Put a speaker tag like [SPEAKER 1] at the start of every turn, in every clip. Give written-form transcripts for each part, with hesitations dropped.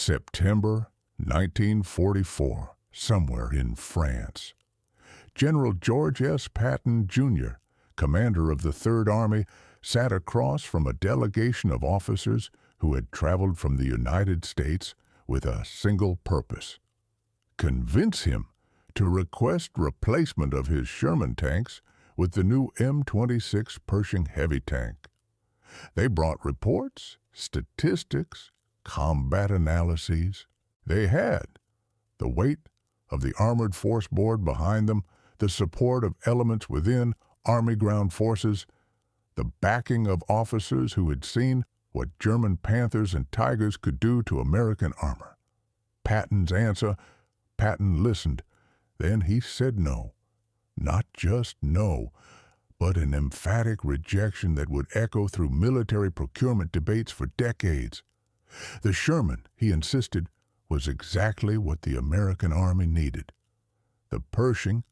[SPEAKER 1] September 1944, somewhere in France. General George S. Patton, Jr., commander of the Third Army, sat across from a delegation of officers who had traveled from the United States with a single purpose: convince him to request replacement of his Sherman tanks with the new M26 Pershing heavy tank. They brought reports, statistics, combat analyses. They had the weight of the Armored Force Board behind them, the support of elements within Army ground forces, the backing of officers who had seen what German Panthers and Tigers could do to American armor. Patton's answer: Patton listened. Then he said no. Not just no, but an emphatic rejection that would echo through military procurement debates for decades. The Sherman, he insisted, was exactly what the American Army needed. The Pershing,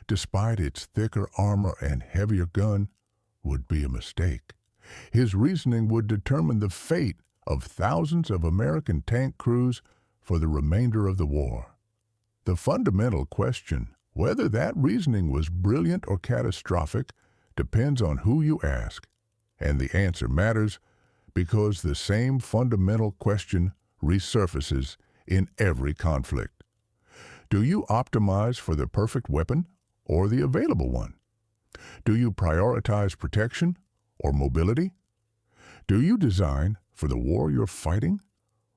[SPEAKER 1] despite its thicker armor and heavier gun, would be a mistake. His reasoning would determine the fate of thousands of American tank crews for the remainder of the war. The fundamental question, whether that reasoning was brilliant or catastrophic, depends on who you ask, and the answer matters because the same fundamental question resurfaces in every conflict. Do you optimize for the perfect weapon or the available one? Do you prioritize protection or mobility? Do you design for the war you're fighting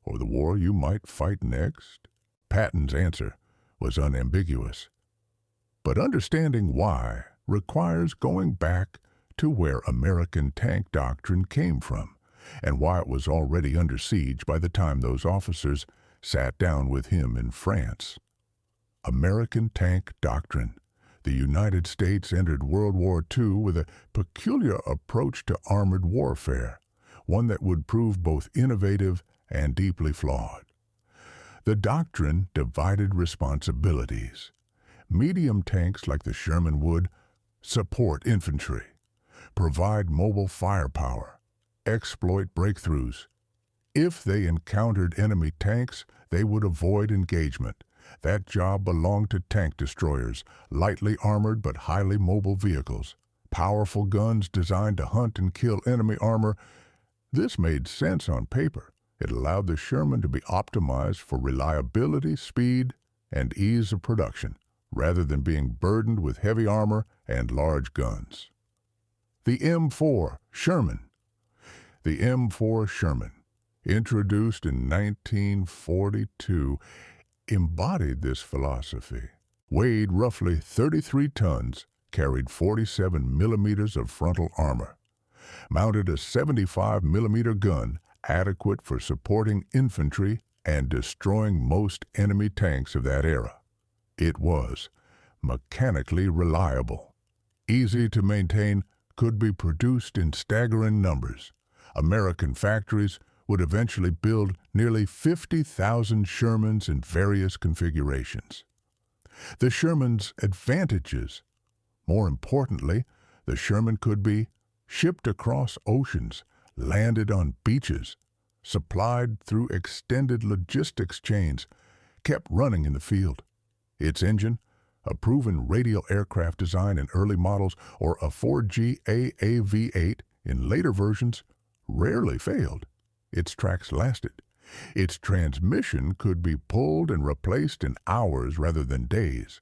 [SPEAKER 1] or the war you might fight next? Patton's answer was unambiguous. But understanding why requires going back to where American tank doctrine came from and why it was already under siege by the time those officers sat down with him in France. American tank doctrine. The United States entered World War II with a peculiar approach to armored warfare, one that would prove both innovative and deeply flawed. The doctrine divided responsibilities. Medium tanks like the Sherman would support infantry, provide mobile firepower, exploit breakthroughs. If they encountered enemy tanks, they would avoid engagement. That job belonged to tank destroyers, lightly armored but highly mobile vehicles, powerful guns designed to hunt and kill enemy armor. This made sense on paper. It allowed the Sherman to be optimized for reliability, speed, and ease of production, rather than being burdened with heavy armor and large guns. The M4 Sherman. The M4 Sherman, introduced in 1942, embodied this philosophy. Weighed roughly 33 tons, carried 47 millimeters of frontal armor, mounted a 75 millimeter gun adequate for supporting infantry and destroying most enemy tanks of that era. It was mechanically reliable, easy to maintain, could be produced in staggering numbers. American factories would eventually build nearly 50,000 Shermans in various configurations. The Sherman's advantages. More importantly, the Sherman could be shipped across oceans, landed on beaches, supplied through extended logistics chains, kept running in the field. Its engine, a proven radial aircraft design in early models, or a 4G AAV-8 in later versions, rarely failed. Its tracks lasted. Its transmission could be pulled and replaced in hours rather than days.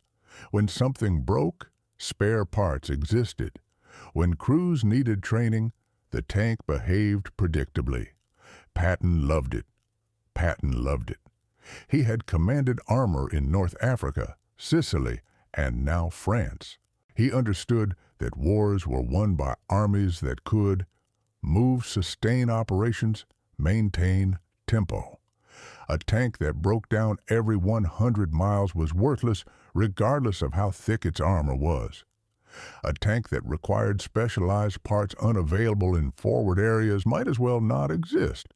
[SPEAKER 1] When something broke, spare parts existed. When crews needed training, the tank behaved predictably. Patton loved it. Patton loved it. He had commanded armor in North Africa, Sicily, and now France. He understood that wars were won by armies that could move, sustain operations, maintain tempo. A tank that broke down every 100 miles was worthless regardless of how thick its armor was. A tank that required specialized parts unavailable in forward areas might as well not exist.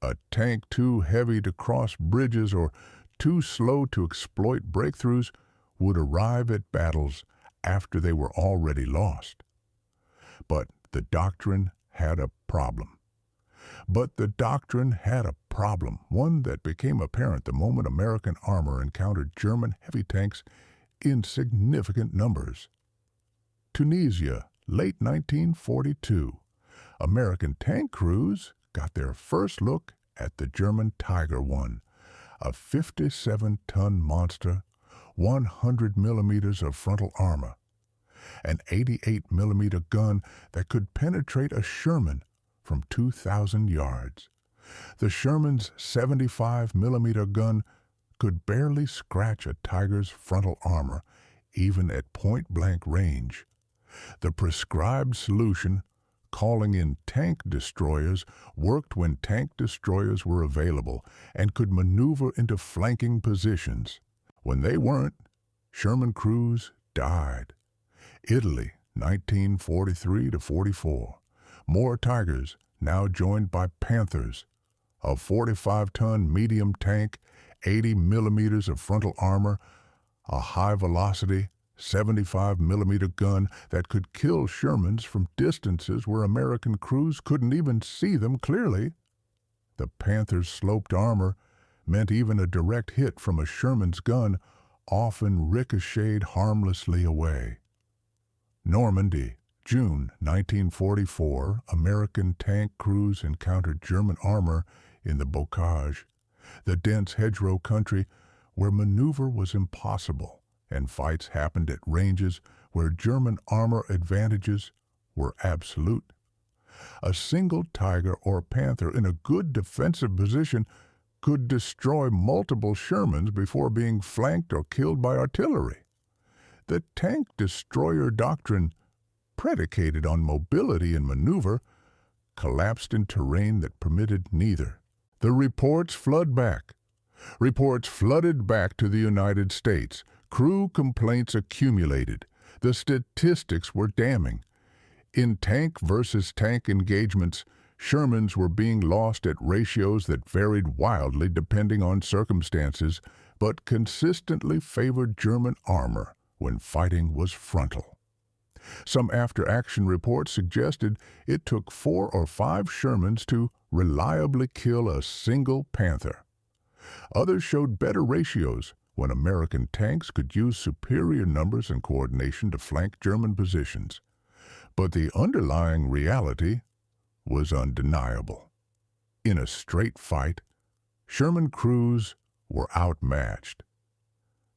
[SPEAKER 1] A tank too heavy to cross bridges or too slow to exploit breakthroughs would arrive at battles after they were already lost. But the doctrine had a problem. But the doctrine had a problem, one that became apparent the moment American armor encountered German heavy tanks in significant numbers. Tunisia, late 1942. American tank crews got their first look at the German Tiger I, a 57-ton monster, 100 millimeters of frontal armor, an 88-millimeter gun that could penetrate a Sherman from 2,000 yards. The Sherman's 75-millimeter gun could barely scratch a Tiger's frontal armor, even at point-blank range. The prescribed solution, calling in tank destroyers, worked when tank destroyers were available and could maneuver into flanking positions. When they weren't, Sherman crews died. Italy, 1943-44. More Tigers, now joined by Panthers. A 45-ton medium tank, 80 millimeters of frontal armor, a high-velocity, 75-millimeter gun that could kill Shermans from distances where American crews couldn't even see them clearly. The Panther's sloped armor meant even a direct hit from a Sherman's gun often ricocheted harmlessly away. Normandy, June 1944, American tank crews encountered German armor in the bocage, the dense hedgerow country where maneuver was impossible, and fights happened at ranges where German armor advantages were absolute. A single Tiger or Panther in a good defensive position could destroy multiple Shermans before being flanked or killed by artillery. The tank destroyer doctrine, predicated on mobility and maneuver, collapsed in terrain that permitted neither. The reports flooded back to the United States. Crew complaints accumulated. The statistics were damning. In tank versus tank engagements, Shermans were being lost at ratios that varied wildly depending on circumstances, but consistently favored German armor when fighting was frontal. Some after-action reports suggested it took 4 or 5 Shermans to reliably kill a single Panther. Others showed better ratios when American tanks could use superior numbers and coordination to flank German positions. But the underlying reality was undeniable. In a straight fight, Sherman crews were outmatched.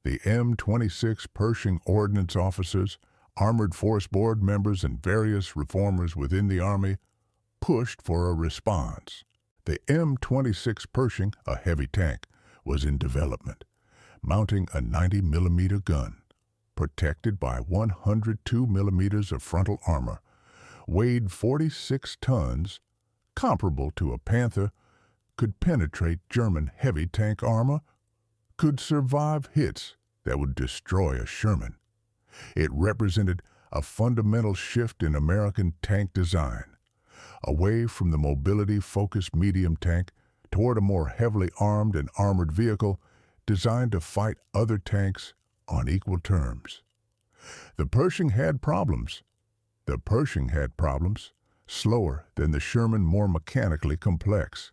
[SPEAKER 1] The M26 Pershing ordnance officers, Armored Force Board members, and various reformers within the Army pushed for a response. The M26 Pershing, a heavy tank, was in development, mounting a 90-millimeter gun, protected by 102 millimeters of frontal armor, weighed 46 tons, comparable to a Panther, could penetrate German heavy tank armor, could survive hits that would destroy a Sherman. It represented a fundamental shift in American tank design, away from the mobility-focused medium tank toward a more heavily armed and armored vehicle designed to fight other tanks on equal terms. The Pershing had problems, slower than the Sherman, more mechanically complex,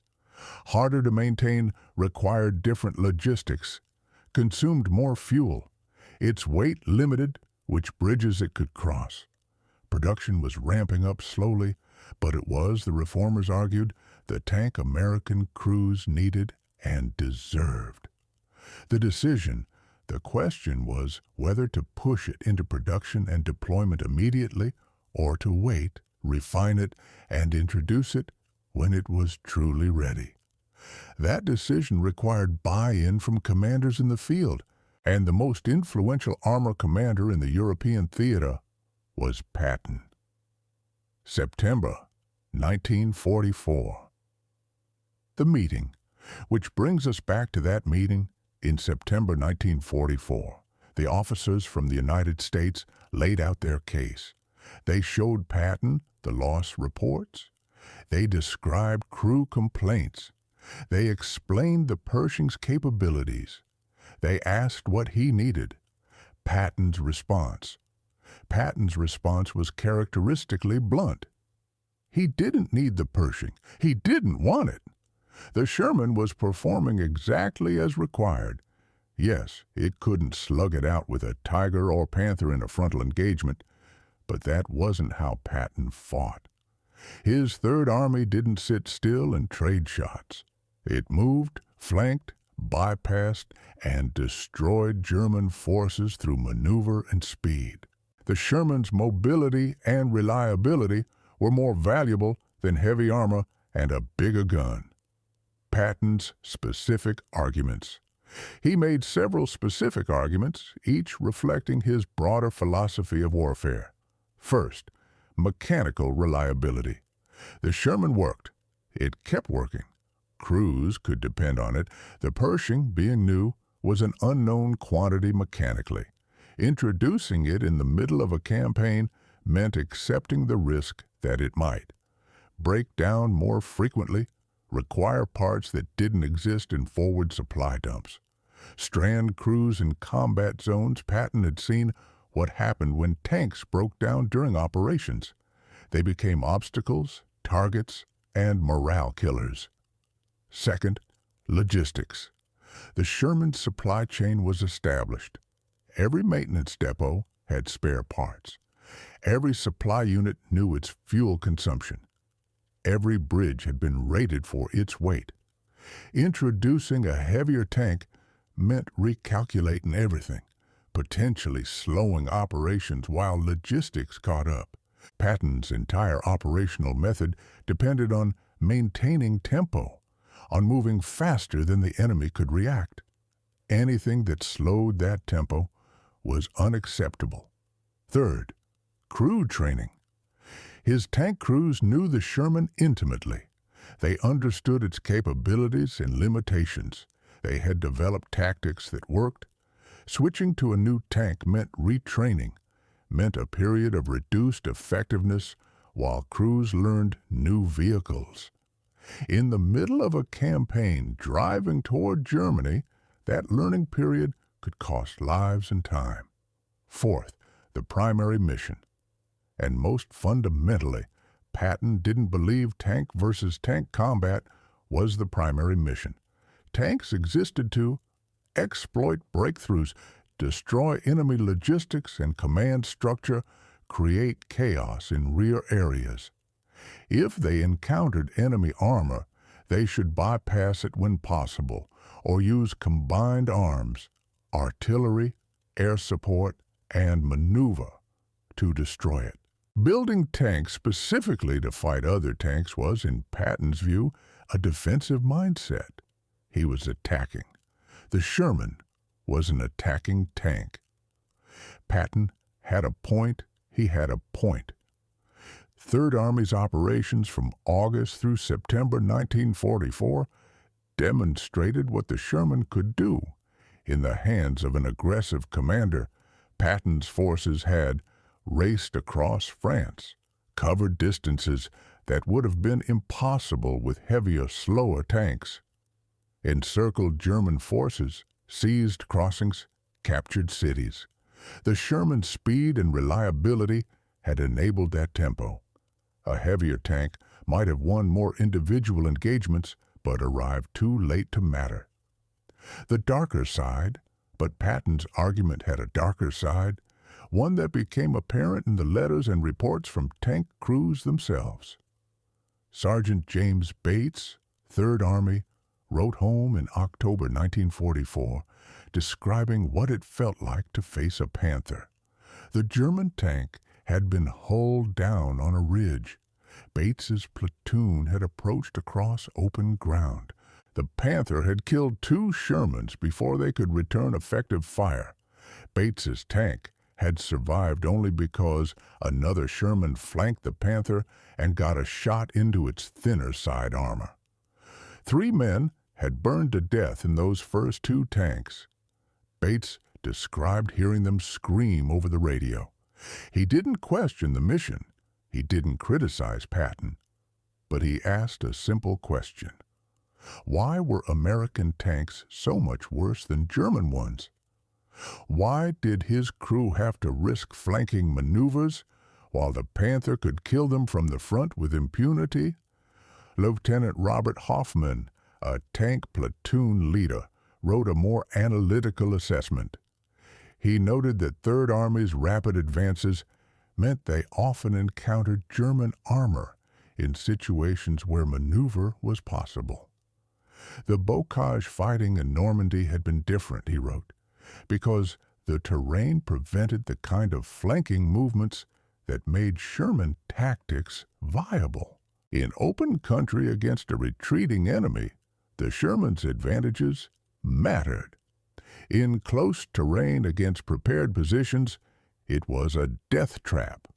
[SPEAKER 1] harder to maintain, required different logistics, consumed more fuel, its weight limited which bridges it could cross. Production was ramping up slowly, but it was, the reformers argued, the tank American crews needed and deserved. The question was whether to push it into production and deployment immediately or to wait, refine it, and introduce it when it was truly ready. That decision required buy-in from commanders in the field, and the most influential armor commander in the European theater was Patton. September 1944. The meeting, which brings us back to that meeting in September 1944. The officers from the United States laid out their case. They showed Patton the loss reports. They described crew complaints. They explained the Pershing's capabilities. They asked what he needed. Patton's response was characteristically blunt. He didn't need the Pershing. He didn't want it. The Sherman was performing exactly as required. Yes, it couldn't slug it out with a Tiger or Panther in a frontal engagement, but that wasn't how Patton fought. His Third Army didn't sit still and trade shots. It moved, flanked, bypassed, and destroyed German forces through maneuver and speed. The Sherman's mobility and reliability were more valuable than heavy armor and a bigger gun. Patton's specific arguments. He made several specific arguments, each reflecting his broader philosophy of warfare. First, mechanical reliability. The Sherman worked. It kept working. Crews could depend on it. The Pershing, being new, was an unknown quantity mechanically. Introducing it in the middle of a campaign meant accepting the risk that it might break down more frequently, require parts that didn't exist in forward supply dumps, strand crews in combat zones. Patton had seen what happened when tanks broke down during operations. They became obstacles, targets, and morale killers. Second, logistics. The Sherman supply chain was established. Every maintenance depot had spare parts. Every supply unit knew its fuel consumption. Every bridge had been rated for its weight. Introducing a heavier tank meant recalculating everything, potentially slowing operations while logistics caught up. Patton's entire operational method depended on maintaining tempo, on moving faster than the enemy could react. Anything that slowed that tempo was unacceptable. Third, crew training. His tank crews knew the Sherman intimately. They understood its capabilities and limitations. They had developed tactics that worked. Switching to a new tank meant retraining, meant a period of reduced effectiveness while crews learned new vehicles. In the middle of a campaign driving toward Germany, that learning period could cost lives and time. Fourth, the primary mission. And most fundamentally, Patton didn't believe tank versus tank combat was the primary mission. Tanks existed to exploit breakthroughs, destroy enemy logistics and command structure, create chaos in rear areas. If they encountered enemy armor, they should bypass it when possible, or use combined arms, artillery, air support, and maneuver to destroy it. Building tanks specifically to fight other tanks was, in Patton's view, a defensive mindset. He was attacking. The Sherman was an attacking tank. Patton had a point. He had a point. Third Army's operations from August through September 1944 demonstrated what the Sherman could do. In the hands of an aggressive commander, Patton's forces had raced across France, covered distances that would have been impossible with heavier, slower tanks, encircled German forces, seized crossings, captured cities. The Sherman's speed and reliability had enabled that tempo. A heavier tank might have won more individual engagements, but arrived too late to matter. The darker side, but Patton's argument had a darker side, one that became apparent in the letters and reports from tank crews themselves. Sergeant James Bates, Third Army, wrote home in October 1944, describing what it felt like to face a Panther. The German tank had been hulled down on a ridge. Bates's platoon had approached across open ground. The Panther had killed 2 Shermans before they could return effective fire. Bates's tank had survived only because another Sherman flanked the Panther and got a shot into its thinner side armor. 3 men had burned to death in those first 2 tanks. Bates described hearing them scream over the radio. He didn't question the mission. He didn't criticize Patton. But he asked a simple question. Why were American tanks so much worse than German ones? Why did his crew have to risk flanking maneuvers while the Panther could kill them from the front with impunity, Lieutenant Robert Hoffman, a tank platoon leader, wrote a more analytical assessment. He noted that Third Army's rapid advances meant they often encountered German armor in situations where maneuver was possible. The bocage fighting in Normandy had been different, he wrote, because the terrain prevented the kind of flanking movements that made Sherman tactics viable. In open country against a retreating enemy, the Shermans' advantages mattered. In close terrain against prepared positions, it was a death trap.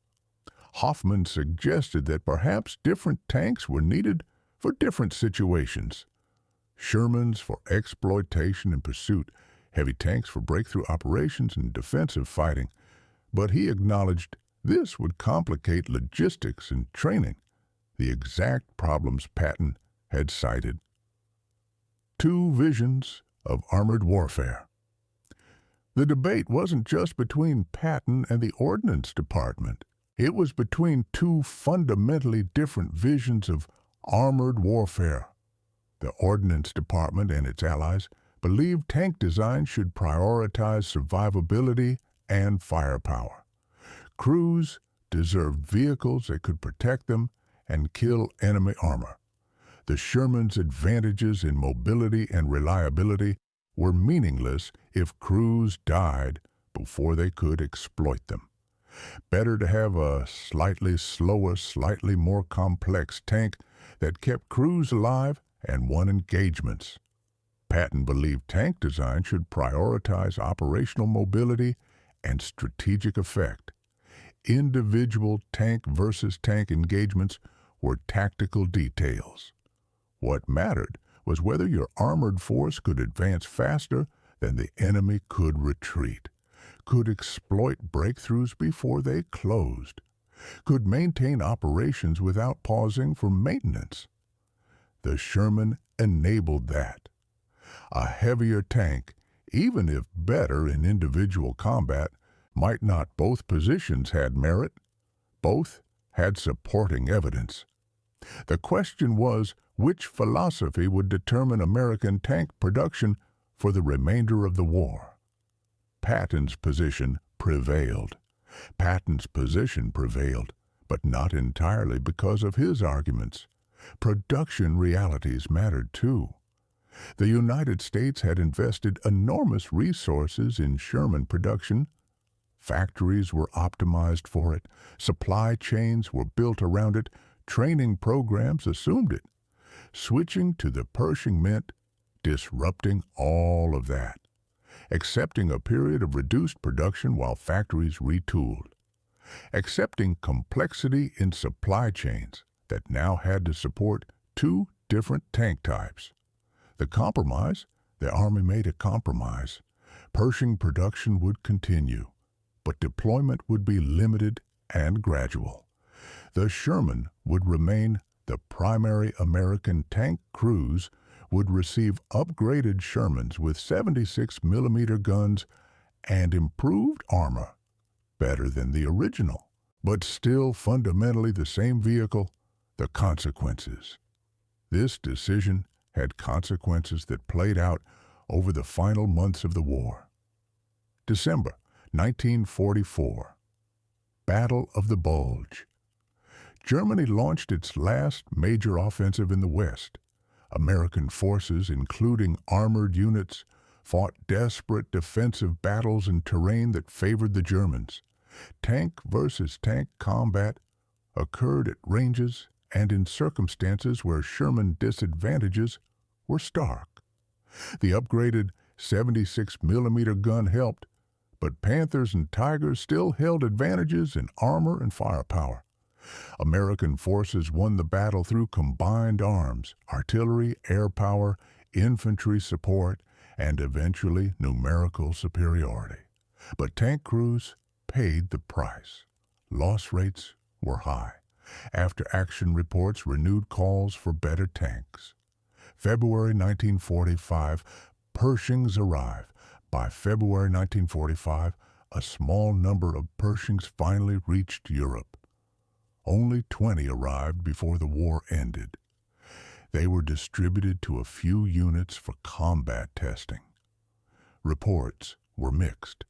[SPEAKER 1] Hoffman suggested that perhaps different tanks were needed for different situations. Shermans for exploitation and pursuit, heavy tanks for breakthrough operations and defensive fighting, but he acknowledged this would complicate logistics and training, the exact problems Patton had cited. Two visions of armored warfare. The debate wasn't just between Patton and the Ordnance Department. It was between two fundamentally different visions of armored warfare. The Ordnance Department and its allies believed tank design should prioritize survivability and firepower. Crews deserved vehicles that could protect them and kill enemy armor. The Shermans' advantages in mobility and reliability were meaningless if crews died before they could exploit them. Better to have a slightly slower, slightly more complex tank that kept crews alive and won engagements. Patton believed tank design should prioritize operational mobility and strategic effect. Individual tank versus tank engagements were tactical details. What mattered was whether your armored force could advance faster than the enemy could retreat, could exploit breakthroughs before they closed, could maintain operations without pausing for maintenance. The Sherman enabled that. A heavier tank, even if better in individual combat, might not. Both positions had merit. Both had supporting evidence. The question was which philosophy would determine American tank production for the remainder of the war. Patton's position prevailed. Patton's position prevailed, but not entirely because of his arguments. Production realities mattered too. The United States had invested enormous resources in Sherman production. Factories were optimized for it, supply chains were built around it, training programs assumed it. Switching to the Pershing meant disrupting all of that, accepting a period of reduced production while factories retooled, accepting complexity in supply chains that now had to support two different tank types. The compromise, the Army made a compromise. Pershing production would continue, but deployment would be limited and gradual. The Sherman would remain the primary American tank. Crews would receive upgraded Shermans with 76mm guns and improved armor, better than the original, but still fundamentally the same vehicle. The consequences. This decision had consequences that played out over the final months of the war. December 1944. Battle of the Bulge. Germany launched its last major offensive in the West. American forces, including armored units, fought desperate defensive battles in terrain that favored the Germans. Tank versus tank combat occurred at ranges and in circumstances where Sherman disadvantages were stark. The upgraded 76mm gun helped, but Panthers and Tigers still held advantages in armor and firepower. American forces won the battle through combined arms, artillery, air power, infantry support, and eventually numerical superiority. But tank crews paid the price. Loss rates were high. After-action reports renewed calls for better tanks. February 1945, Pershings arrive. By February 1945, a small number of Pershings finally reached Europe. Only 20 arrived before the war ended. They were distributed to a few units for combat testing. Reports were mixed.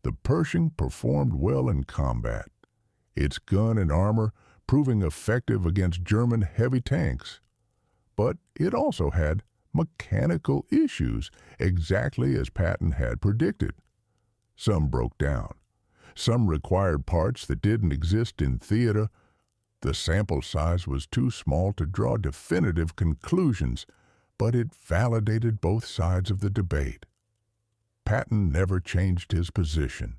[SPEAKER 1] The Pershing performed well in combat, its gun and armor proving effective against German heavy tanks. But it also had mechanical issues, exactly as Patton had predicted. Some broke down. Some required parts that didn't exist in theater. The sample size was too small to draw definitive conclusions, but it validated both sides of the debate. Patton never changed his position.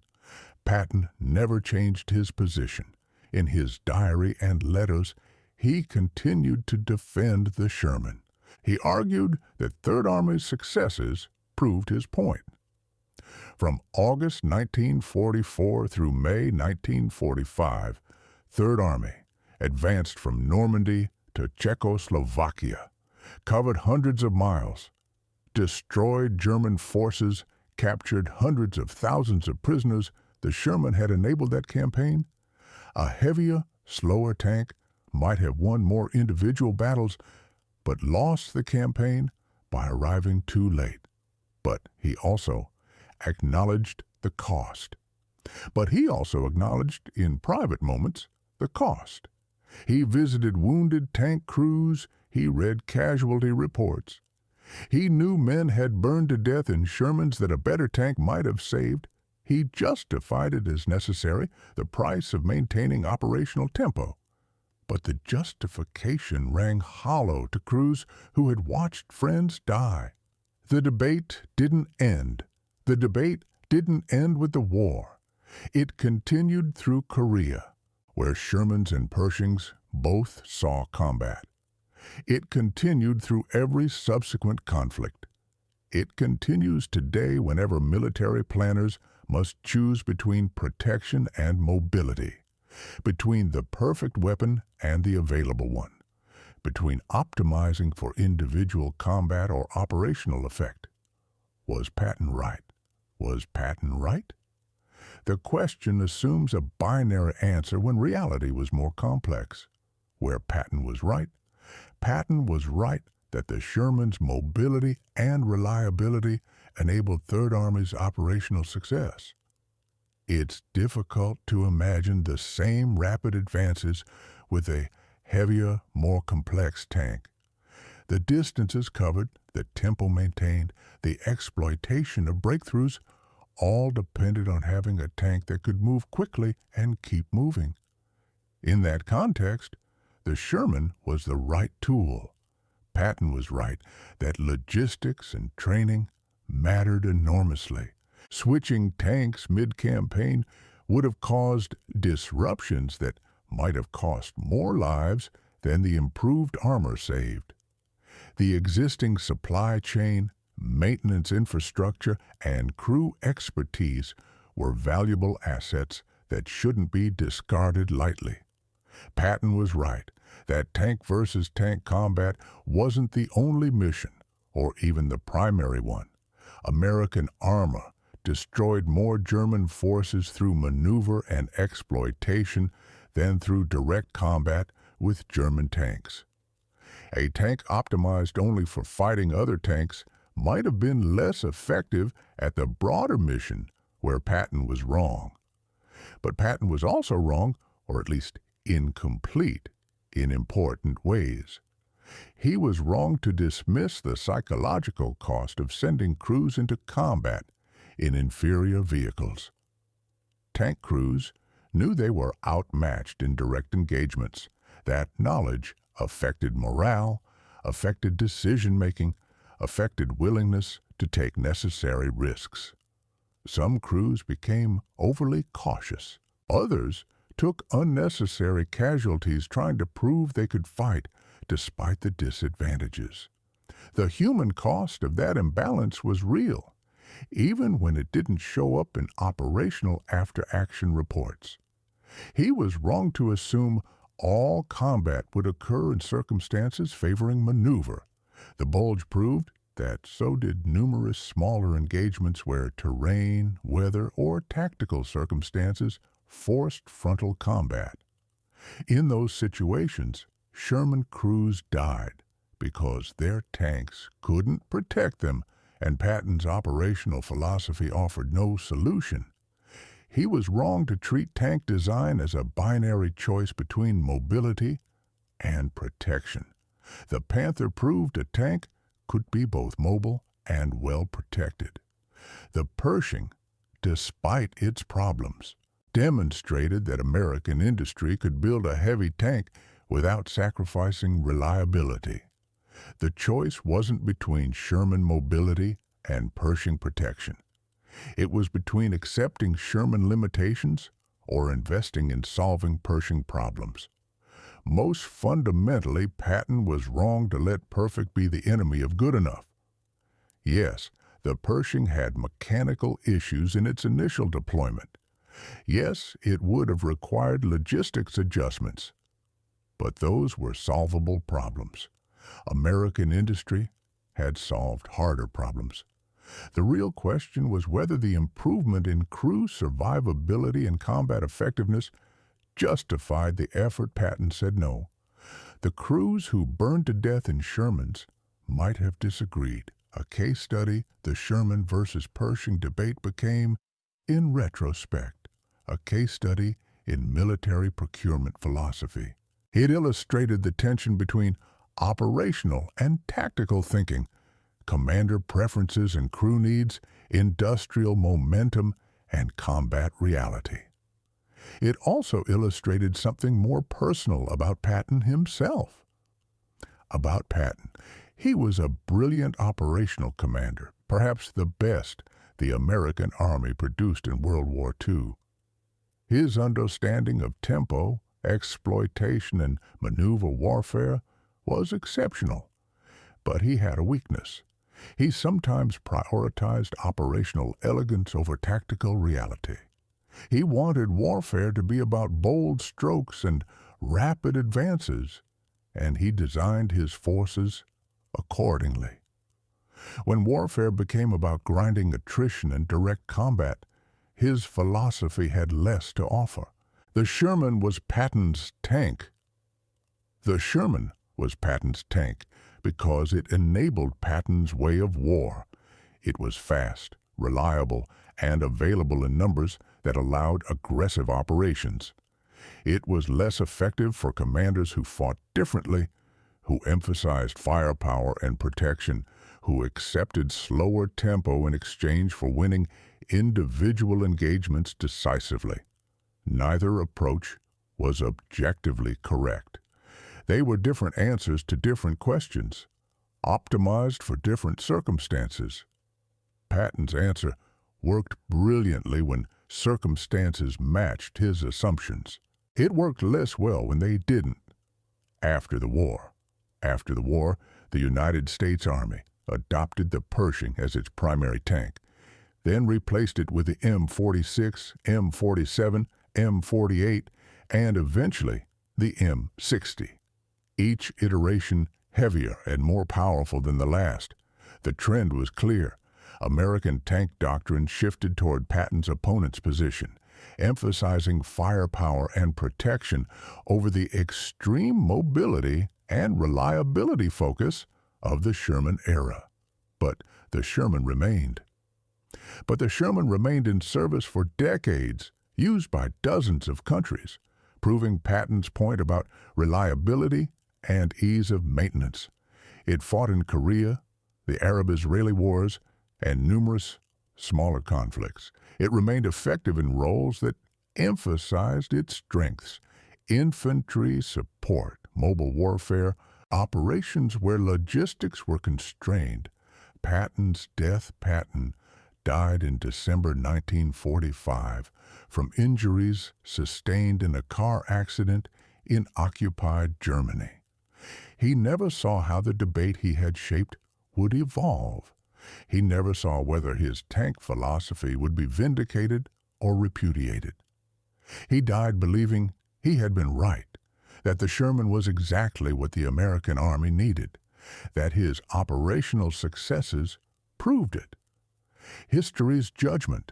[SPEAKER 1] Patton never changed his position. In his diary and letters, he continued to defend the Sherman. He argued that Third Army's successes proved his point. From August 1944 through May 1945, Third Army advanced from Normandy to Czechoslovakia, covered hundreds of miles, destroyed German forces, captured hundreds of thousands of prisoners. The Sherman had enabled that campaign. A heavier, slower tank might have won more individual battles, but lost the campaign by arriving too late. But he also acknowledged the cost. But he also acknowledged, in private moments, the cost. He visited wounded tank crews. He read casualty reports. He knew men had burned to death in Shermans that a better tank might have saved. He justified it as necessary, the price of maintaining operational tempo. But the justification rang hollow to crews who had watched friends die. The debate didn't end. The debate didn't end with the war. It continued through Korea, where Shermans and Pershings both saw combat. It continued through every subsequent conflict. It continues today whenever military planners must choose between protection and mobility, between the perfect weapon and the available one, between optimizing for individual combat or operational effect. Was Patton right? Was Patton right? The question assumes a binary answer when reality was more complex. Where Patton was right that the Sherman's mobility and reliability enabled Third Army's operational success. It's difficult to imagine the same rapid advances with a heavier, more complex tank. The distances covered, the tempo maintained, the exploitation of breakthroughs all depended on having a tank that could move quickly and keep moving. In that context, the Sherman was the right tool. Patton was right that logistics and training mattered enormously. Switching tanks mid-campaign would have caused disruptions that might have cost more lives than the improved armor saved. The existing supply chain, maintenance infrastructure, and crew expertise were valuable assets that shouldn't be discarded lightly. Patton was right that tank versus tank combat wasn't the only mission, or even the primary one. American armor destroyed more German forces through maneuver and exploitation than through direct combat with German tanks. A tank optimized only for fighting other tanks might have been less effective at the broader mission where Patton was wrong. But Patton was also wrong, or at least incomplete, in important ways. He was wrong to dismiss the psychological cost of sending crews into combat in inferior vehicles. Tank crews knew they were outmatched in direct engagements. That knowledge affected morale, affected decision-making, affected willingness to take necessary risks. Some crews became overly cautious. Others took unnecessary casualties trying to prove they could fight despite the disadvantages. The human cost of that imbalance was real, even when it didn't show up in operational after-action reports. He was wrong to assume all combat would occur in circumstances favoring maneuver. The bulge proved that so did numerous smaller engagements where terrain, weather, or tactical circumstances forced frontal combat. In those situations, Sherman crews died because their tanks couldn't protect them, and Patton's operational philosophy offered no solution. He was wrong to treat tank design as a binary choice between mobility and protection. The Panther proved a tank could be both mobile and well protected. The Pershing, despite its problems, demonstrated that American industry could build a heavy tank without sacrificing reliability. The choice wasn't between Sherman mobility and Pershing protection. It was between accepting Sherman limitations or investing in solving Pershing problems. Most fundamentally, Patton was wrong to let perfect be the enemy of good enough. Yes, the Pershing had mechanical issues in its initial deployment. Yes, it would have required logistics adjustments. But those were solvable problems. American industry had solved harder problems. The real question was whether the improvement in crew survivability and combat effectiveness justified the effort. Patton said no. The crews who burned to death in Shermans might have disagreed. A case study, the Sherman versus Pershing debate became, in retrospect, a case study in military procurement philosophy. It illustrated the tension between operational and tactical thinking, commander preferences and crew needs, industrial momentum, and combat reality. It also illustrated something more personal about Patton himself. About Patton, he was a brilliant operational commander, perhaps the best the American Army produced in World War II. His understanding of tempo, exploitation, and maneuver warfare was exceptional. But he had a weakness. He sometimes prioritized operational elegance over tactical reality. He wanted warfare to be about bold strokes and rapid advances, and he designed his forces accordingly. When warfare became about grinding attrition and direct combat, his philosophy had less to offer. The Sherman was Patton's tank. The Sherman was Patton's tank because it enabled Patton's way of war. It was fast, reliable, and available in numbers that allowed aggressive operations. It was less effective for commanders who fought differently, who emphasized firepower and protection, who accepted slower tempo in exchange for winning individual engagements decisively. Neither approach was objectively correct. They were different answers to different questions, optimized for different circumstances. Patton's answer worked brilliantly when circumstances matched his assumptions. It worked less well when they didn't. After the war, the United States Army adopted the Pershing as its primary tank, then replaced it with the M26, M47, M48, and eventually the M60. Each iteration heavier and more powerful than the last. The trend was clear. American tank doctrine shifted toward Patton's opponent's position, emphasizing firepower and protection over the extreme mobility and reliability focus of the Sherman era. But the Sherman remained. In service for decades, used by dozens of countries, proving Patton's point about reliability and ease of maintenance. It fought in Korea, the Arab-Israeli wars, and numerous smaller conflicts. It remained effective in roles that emphasized its strengths: infantry support, mobile warfare, operations where logistics were constrained. Patton's death. Patton died in December 1945 from injuries sustained in a car accident in occupied Germany. He never saw how the debate he had shaped would evolve. He never saw whether his tank philosophy would be vindicated or repudiated. He died believing he had been right, that the Sherman was exactly what the American Army needed, that his operational successes proved it. History's judgment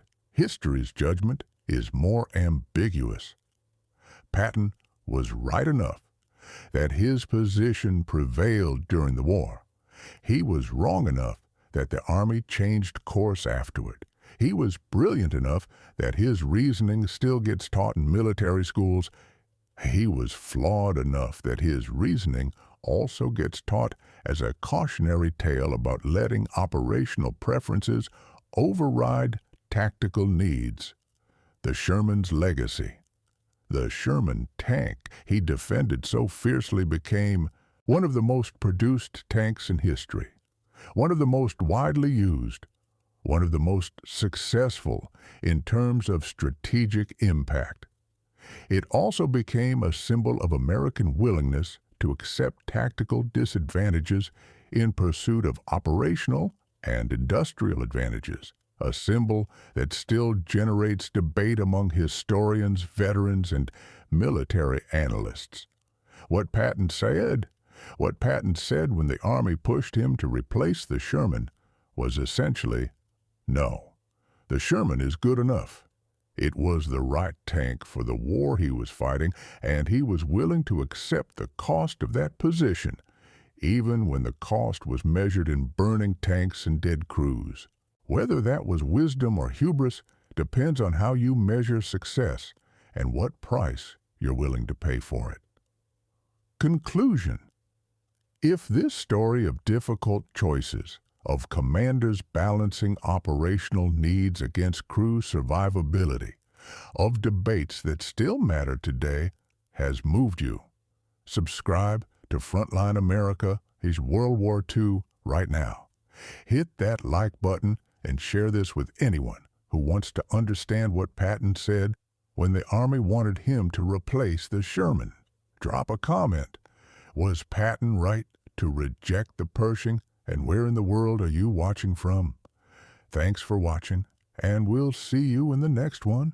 [SPEAKER 1] is more ambiguous. Patton was right enough, that his position prevailed during the war. He was wrong enough that the Army changed course afterward. He was brilliant enough that his reasoning still gets taught in military schools. He was flawed enough that his reasoning also gets taught as a cautionary tale about letting operational preferences override tactical needs. The Sherman's legacy. The Sherman tank he defended so fiercely became one of the most produced tanks in history, one of the most widely used, one of the most successful in terms of strategic impact. It also became a symbol of American willingness to accept tactical disadvantages in pursuit of operational and industrial advantages, a symbol that still generates debate among historians, veterans, and military analysts. What Patton said when the Army pushed him to replace the Sherman was essentially, no, the Sherman is good enough. It was the right tank for the war he was fighting, and he was willing to accept the cost of that position, even when the cost was measured in burning tanks and dead crews. Whether that was wisdom or hubris depends on how you measure success and what price you're willing to pay for it. Conclusion. If this story of difficult choices, of commanders balancing operational needs against crew survivability, of debates that still matter today, has moved you, subscribe to Frontline America is World War II right now. Hit that like button and share this with anyone who wants to understand what Patton said when the Army wanted him to replace the Sherman. Drop a comment. Was Patton right to reject the Pershing, and where in the world are you watching from? Thanks for watching, and we'll see you in the next one.